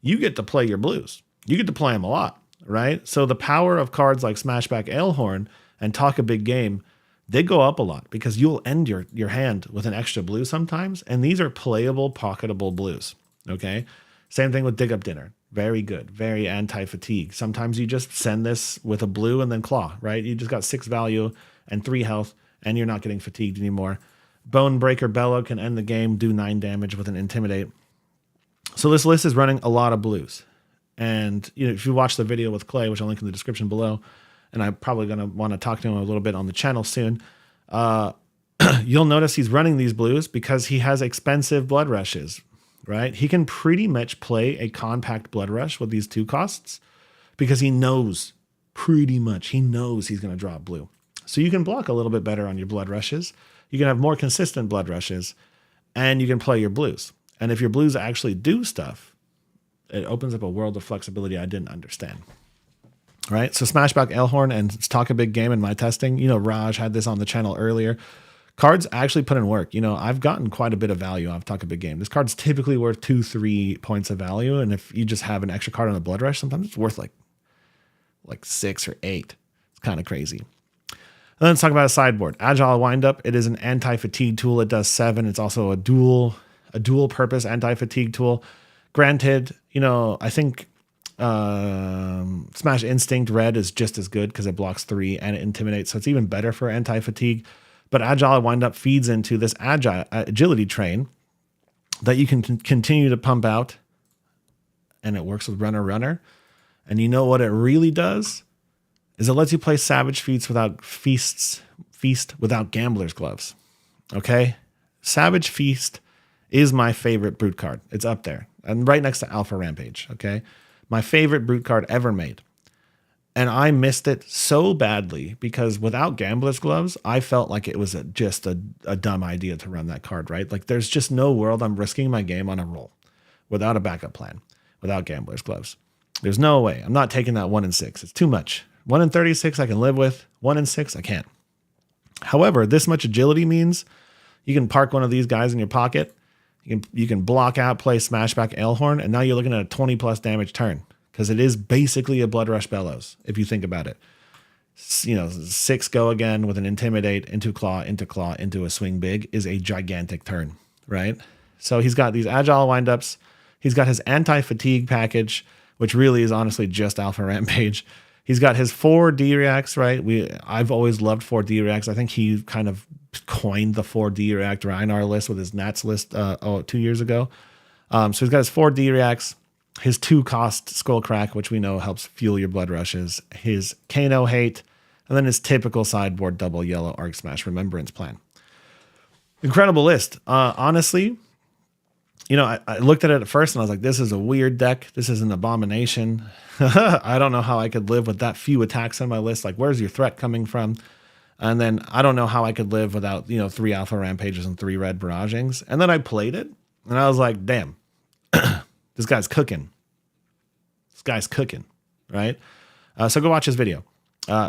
you get to play your blues. You get to play them a lot, right? So the power of cards like Smashback Alehorn and Talk a Big Game, they go up a lot because you'll end your hand with an extra blue sometimes, and these are playable, pocketable blues, okay? Same thing with Dig Up Dinner. Very good, very anti-fatigue. Sometimes you just send this with a blue and then claw, right? You just got 6 value and 3 health, and you're not getting fatigued anymore. Bone Breaker Bellow can end the game, do 9 damage with an Intimidate. So this list is running a lot of blues. And if you watch the video with Clay, which I'll link in the description below, and I'm probably going to want to talk to him a little bit on the channel soon, you'll notice he's running these blues because he has expensive blood rushes, right? He can pretty much play a compact blood rush with these 2 costs because he knows he's going to drop blue. So you can block a little bit better on your blood rushes. You can have more consistent blood rushes, and you can play your blues. And if your blues actually do stuff, it opens up a world of flexibility I didn't understand. Right? So Smashback Alehorn and Talk a Big Game in my testing, Raj had this on the channel earlier. Cards actually put in work. I've gotten quite a bit of value off Talk a Big Game. This card's typically worth 2-3 points of value. And if you just have an extra card on a blood rush, sometimes it's worth like 6 or 8. It's kind of crazy. And then let's talk about a sideboard. Agile Windup. It is an anti-fatigue tool. It does 7. It's also a dual purpose anti-fatigue tool. Granted, I think Smash Instinct Red is just as good because it blocks 3 and it intimidates. So it's even better for anti-fatigue. But Agile Windup feeds into this agility train that you can continue to pump out, and it works with Runner. And you know what it really does? Is it lets you play Savage Feast without Gambler's Gloves. Okay? Savage Feast is my favorite Brute card. It's up there. And right next to Alpha Rampage. Okay? My favorite Brute card ever made. And I missed it so badly because without Gambler's Gloves, I felt like it was just a dumb idea to run that card, right? Like there's just no world I'm risking my game on a roll without a backup plan, without Gambler's Gloves. There's no way. I'm not taking that 1 in 6. It's too much. 1 in 36 I can live with. 1 in 6 I can't. However, this much agility means you can park one of these guys in your pocket. You can block out, play Smashback Alehorn, and now you're looking at a 20 plus damage turn. Because it is basically a Blood Rush Bellows, if you think about it. 6 go again with an Intimidate into Claw, into a Swing Big is a gigantic turn, right? So he's got these Agile Windups. He's got his Anti-Fatigue package, which really is honestly just Alpha Rampage. He's got his 4 D-Reacts, right? I've always loved 4 D-Reacts. I think he kind of coined the 4 D-React Rhinar list with his Nats list 2 years ago. So he's got his 4 D-Reacts. His 2 cost Skullcrack, which we know helps fuel your blood rushes, his Kano Hate, and then his typical sideboard double yellow Arc Smash Remembrance Plan. Incredible list. Honestly, I looked at it at first and I was like, this is a weird deck. This is an abomination. I don't know how I could live with that few attacks on my list. Like, where's your threat coming from? And then I don't know how I could live without, 3 Alpha Rampages and 3 Red Barragings. And then I played it and I was like, damn. This guy's cooking. Right? So go watch his video.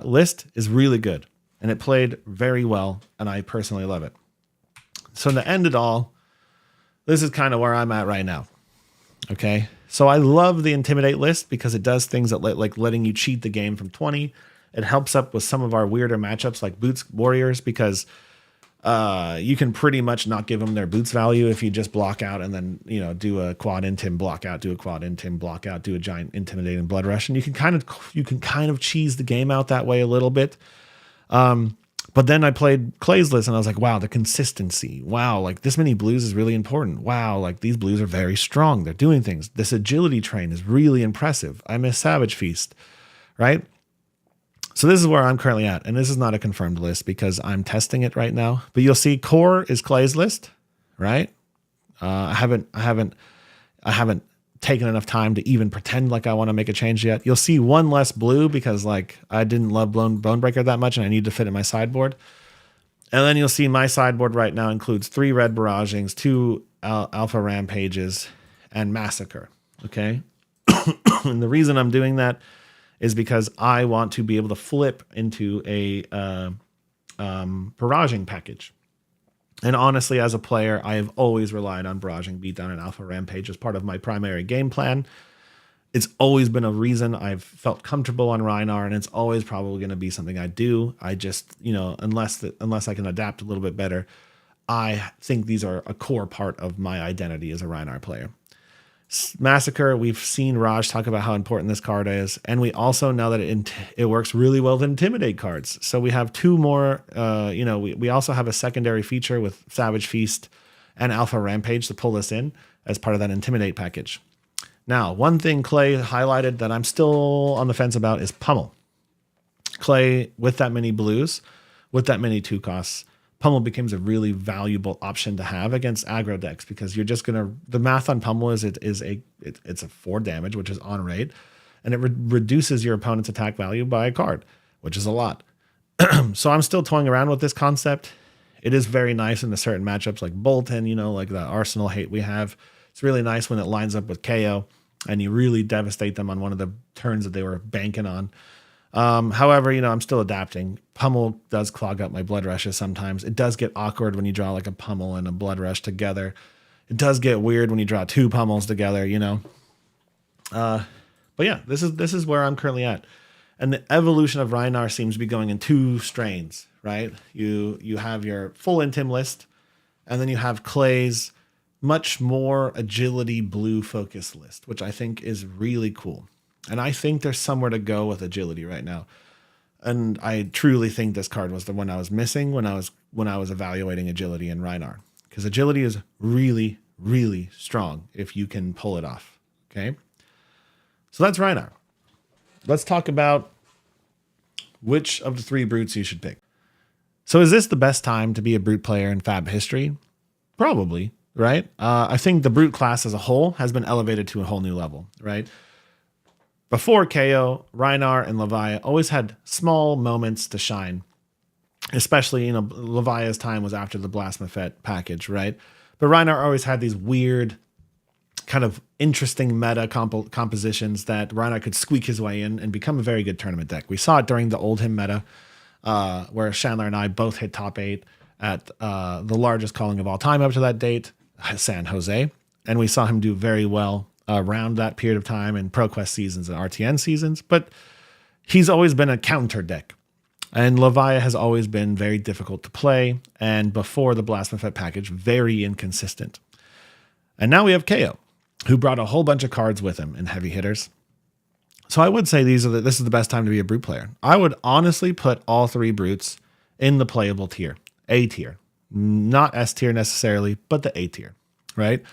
List is really good, and it played very well, and I personally love it. So to end it all, this is kind of where I'm at right now. Okay? So I love the Intimidate list because it does things that like letting you cheat the game from 20. It helps up with some of our weirder matchups like Boots Warriors because you can pretty much not give them their boots value if you just block out and then, do a quad intim, block out, do a quad intim, block out, do a giant intimidating blood rush. And you can kind of cheese the game out that way a little bit. But then I played Clay's list and I was like, wow, the consistency. Wow. Like this many blues is really important. Wow. Like these blues are very strong. They're doing things. This agility train is really impressive. I miss Savage Feast, right? So this is where I'm currently at, and this is not a confirmed list because I'm testing it right now. But you'll see core is Clay's list, right? I haven't taken enough time to even pretend like I want to make a change yet. You'll see 1 less blue because I didn't love Bonebreaker that much, and I need to fit in my sideboard. And then you'll see my sideboard right now includes 3 red barragings, 2 alpha rampages, and massacre. Okay. And the reason I'm doing that is because I want to be able to flip into a barraging package. And honestly, as a player, I have always relied on barraging beatdown and alpha rampage as part of my primary game plan. It's always been a reason I've felt comfortable on Rhinar, and it's always probably going to be something I do. I just, unless I can adapt a little bit better, I think these are a core part of my identity as a Rhinar player. Massacre, we've seen Raj talk about how important this card is, and we also know that it works really well with Intimidate cards. So we have 2 more, we also have a secondary feature with Savage Feast and Alpha Rampage to pull this in as part of that Intimidate package. Now, one thing Clay highlighted that I'm still on the fence about is Pummel. Clay, with that many blues, with that many 2 costs, Pummel becomes a really valuable option to have against aggro decks, because you're just the math on Pummel is it's a 4 damage, which is on rate, and it reduces your opponent's attack value by a card, which is a lot. So I'm still toying around with this concept. It is very nice in certain matchups like Bolton, like the Arsenal hate we have. It's really nice when it lines up with KO and you really devastate them on one of the turns that they were banking on. However, I'm still adapting. Pummel does clog up my blood rushes sometimes. It does get awkward when you draw like a Pummel and a blood rush together. It does get weird when you draw 2 Pummels together, But yeah, this is where I'm currently at. And the evolution of Rhinar seems to be going in 2 strains, right? You have your full Intim list, and then you have Clay's much more agility blue focus list, which I think is really cool. And I think there's somewhere to go with agility right now. And I truly think this card was the one I was missing when I was evaluating agility in Rhinar, because agility is really, really strong if you can pull it off. Okay. So that's Rhinar. Let's talk about which of the 3 brutes you should pick. So is this the best time to be a brute player in Fab history? Probably. Right? I think the brute class as a whole has been elevated to a whole new level, right? Before KO, Rhinar and Levia always had small moments to shine, especially, Levia's time was after the Blasphemous package, right? But Rhinar always had these weird, kind of interesting meta compositions that Rhinar could squeak his way in and become a very good tournament deck. We saw it during the Old Him meta, where Chandler and I both hit top 8 at the largest calling of all time up to that date, San Jose, and we saw him do very well around that period of time in ProQuest seasons and RTN seasons. But he's always been a counter deck, and Levia has always been very difficult to play, and before the Blasphemous package, very inconsistent. And now we have KO, who brought a whole bunch of cards with him in heavy hitters. So I would say this is the best time to be a brute player. I would honestly put all 3 brutes in the playable tier, A tier. Not S tier necessarily, but the A tier, right?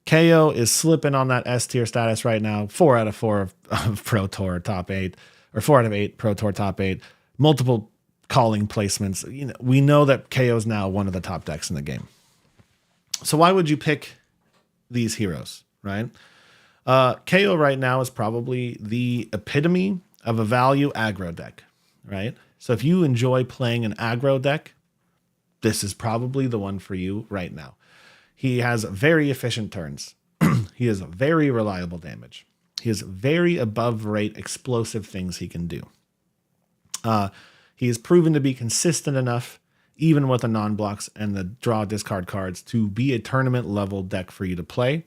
KO is slipping on that S tier status right now. 4 out of 4 of Pro Tour top 8, or 4 out of 8 Pro Tour top 8. Multiple calling placements. We know that KO is now one of the top decks in the game. So why would you pick these heroes, right? KO right now is probably the epitome of a value aggro deck, right? So if you enjoy playing an aggro deck, this is probably the one for you right now. He has very efficient turns. He has very reliable damage. He has very above rate explosive things he can do. He is proven to be consistent enough, even with the non-blocks and the draw discard cards, to be a tournament level deck for you to play.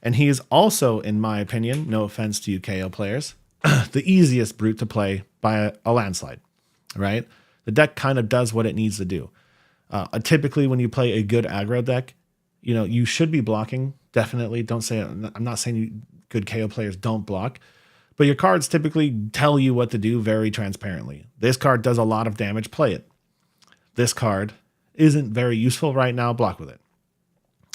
And he is also, in my opinion, no offense to you KO players, the easiest brute to play by a landslide, right? The deck kind of does what it needs to do. Typically, when you play a good aggro deck, you should be blocking. Definitely. I'm not saying good KO players don't block, but your cards typically tell you what to do very transparently. This card does a lot of damage. Play it. This card isn't very useful right now. Block with it.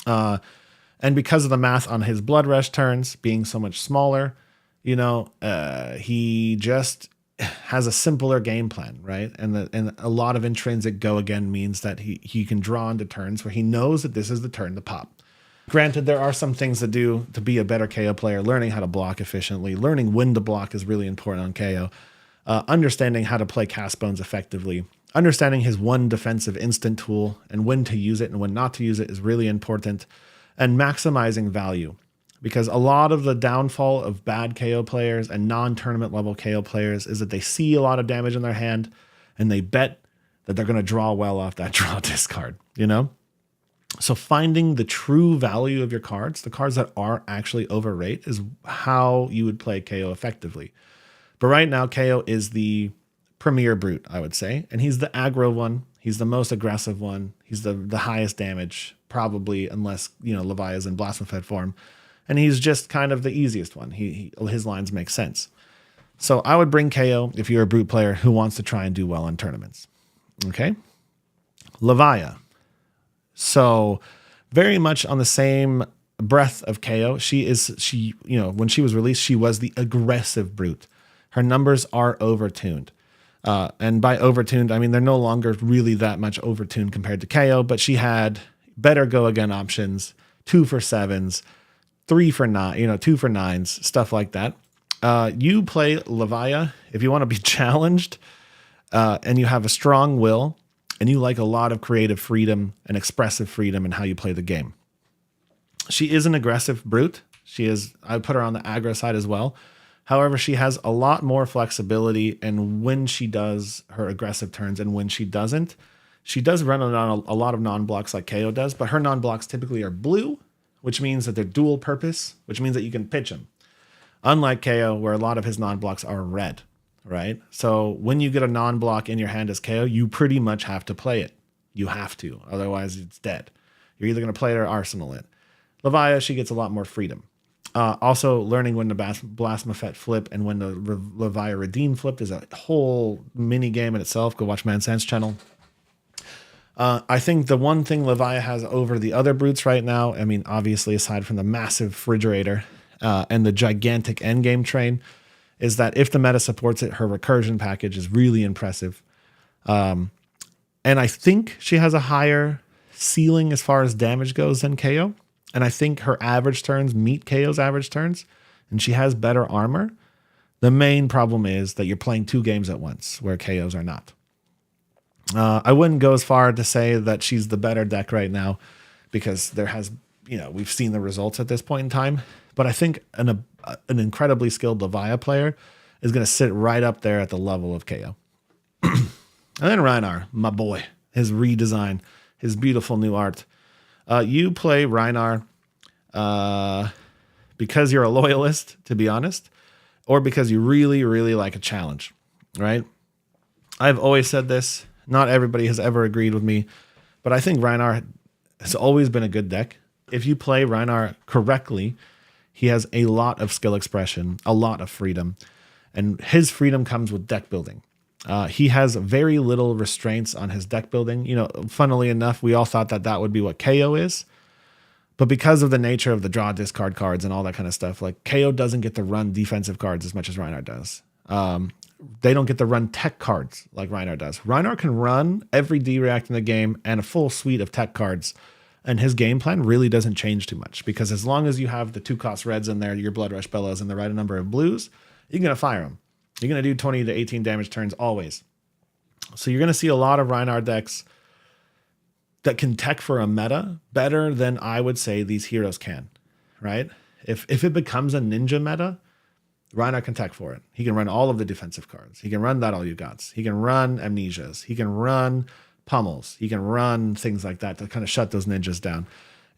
And because of the math on his blood rush turns being so much smaller, he just has a simpler game plan, right? And a lot of intrinsic go again means that he can draw into turns where he knows that this is the turn to pop. Granted, there are some things to do to be a better KO player. Learning how to block efficiently, learning when to block is really important on KO. Understanding how to play cast bones effectively understanding his one defensive instant tool and when to use it and when not to use it is really important, and maximizing value. Because a lot of the downfall of bad KO players and non-tournament level KO players is that they see a lot of damage in their hand and they bet that they're going to draw well off that draw discard, you know? So finding the true value of your cards, the cards that are actually overrate, is how you would play KO effectively. But right now, KO is the premier brute, I would say. And he's the aggro one. He's the most aggressive one. He's the highest damage, probably, unless, Levia is in Blasphemous form. And he's just kind of the easiest one. His lines make sense. So I would bring KO if you're a brute player who wants to try and do well in tournaments. Okay? Levia. So very much on the same breath of KO. When she was released, she was the aggressive brute. Her numbers are overtuned. And by overtuned, I mean, they're no longer really that much overtuned compared to KO, but she had better go again options, 2 for 7s, 3 for 9, 2 for 9s, stuff like that. You play Levia if you want to be challenged, and you have a strong will, and you like a lot of creative freedom and expressive freedom in how you play the game. She is an aggressive brute. I put her on the aggro side as well. However, she has a lot more flexibility in when she does her aggressive turns and when she doesn't. She does run on a lot of non-blocks like KO does, but her non-blocks typically are blue, which means that they're dual purpose, which means that you can pitch them. Unlike KO, where a lot of his non-blocks are red, right? So when you get a non-block in your hand as KO, you pretty much have to play it. You have to, otherwise it's dead. You're either going to play it or arsenal it. Levia, she gets a lot more freedom. Also, learning when the Blasphemous flip and when the Levia Redeem flip is a whole mini game in itself. Go watch Mansan's channel. I think the one thing Levia has over the other brutes right now, I mean, obviously, aside from the massive refrigerator and the gigantic endgame train, is that if the meta supports it, her recursion package is really impressive. And I think she has a higher ceiling as far as damage goes than KO. And I think her average turns meet KO's average turns, and she has better armor. The main problem is that you're playing 2 games at once, where KOs are not. I wouldn't go as far to say that she's the better deck right now, because we've seen the results at this point in time. But I think an incredibly skilled Levia player is going to sit right up there at the level of KO. And then Rhinar, my boy, his redesign, his beautiful new art. You play Rhinar because you're a loyalist, to be honest, or because you really, really like a challenge, right? I've always said this. Not everybody has ever agreed with me, but I think Rhinar has always been a good deck. If you play Rhinar correctly, he has a lot of skill expression, a lot of freedom, and his freedom comes with deck building. He has very little restraints on his deck building. Funnily enough, we all thought that would be what KO is. But because of the nature of the draw discard cards and all that kind of stuff, like KO doesn't get to run defensive cards as much as Rhinar does. They don't get to run tech cards like Rhinar does. Rhinar can run every D-React in the game and a full suite of tech cards. And his game plan really doesn't change too much, because as long as you have the 2-cost reds in there, your Blood Rush Bellows, and the right number of blues, you're going to fire them. You're going to do 20 to 18 damage turns always. So you're going to see a lot of Rhinar decks that can tech for a meta better than I would say these heroes can, right? If it becomes a ninja meta, Rhinar can tech for it. He can run all of the defensive cards. He can run that all you gots. He can run amnesias. He can run pummels. He can run things like that to kind of shut those ninjas down.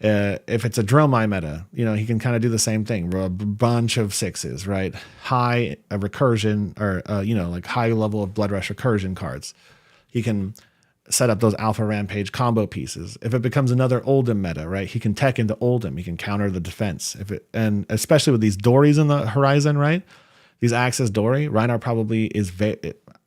If it's a Dromai meta, he can kind of do the same thing. A bunch of 6s, right? High recursion, or like high level of Blood Rush recursion cards. He can set up those Alpha Rampage combo pieces. If it becomes another Oldhim meta, right? He can tech into Oldhim. He can counter the defense. And especially with these Dories in the horizon, right? These Axis Dory, Rhinar probably is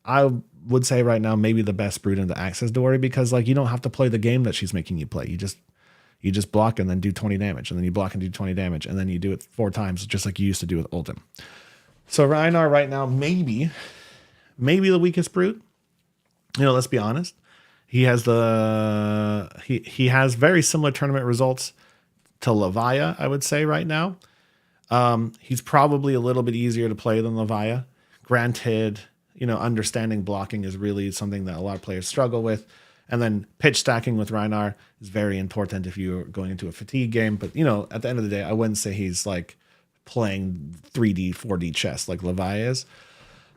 I would say right now maybe the best brute in the Axis Dory, because like you don't have to play the game that she's making you play. You just block and then do 20 damage, and then you block and do 20 damage, and then you do it 4 times, just like you used to do with Oldhim. So Rhinar right now, maybe the weakest brute. Let's be honest. He has he has very similar tournament results to Levia, I would say right now. He's probably a little bit easier to play than Levia. Granted, understanding blocking is really something that a lot of players struggle with. And then pitch stacking with Rhinar is very important if you're going into a fatigue game. But, at the end of the day, I wouldn't say he's like playing 3D, 4D chess like Levia is.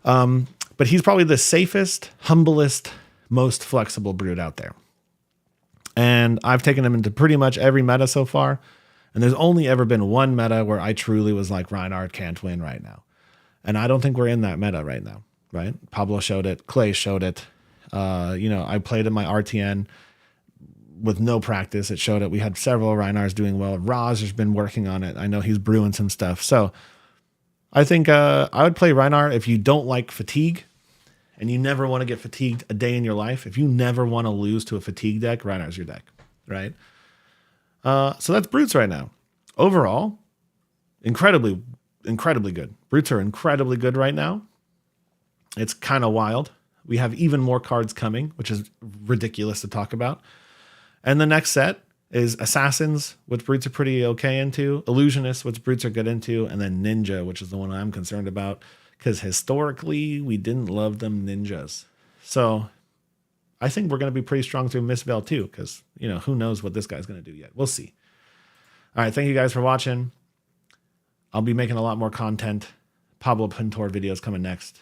But he's probably the safest, humblest, most flexible brute out there. And I've taken him into pretty much every meta so far. And there's only ever been one meta where I truly was like, Rhinar can't win right now. And I don't think we're in that meta right now, right? Pablo showed it. Clay showed it. I played in my RTN with no practice. It showed it. We had several Rhinars doing well. Raj has been working on it. I know he's brewing some stuff. So I think I would play Rhinar if you don't like fatigue and you never want to get fatigued a day in your life. If you never want to lose to a fatigue deck, Rhinar's your deck, right? So that's brutes right now. Overall, incredibly good. Brutes are incredibly good right now. It's kind of wild. We have even more cards coming, which is ridiculous to talk about. And the next set is Assassins, which brutes are pretty okay into. Illusionists, which brutes are good into. And then Ninja, which is the one I'm concerned about. Because historically, we didn't love them ninjas. So I think we're going to be pretty strong through Mistveil too. Because, who knows what this guy's going to do yet. We'll see. All right, thank you guys for watching. I'll be making a lot more content. Pablo Pintor videos coming next.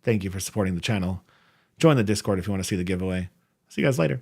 Thank you for supporting the channel. Join the Discord if you want to see the giveaway. See you guys later.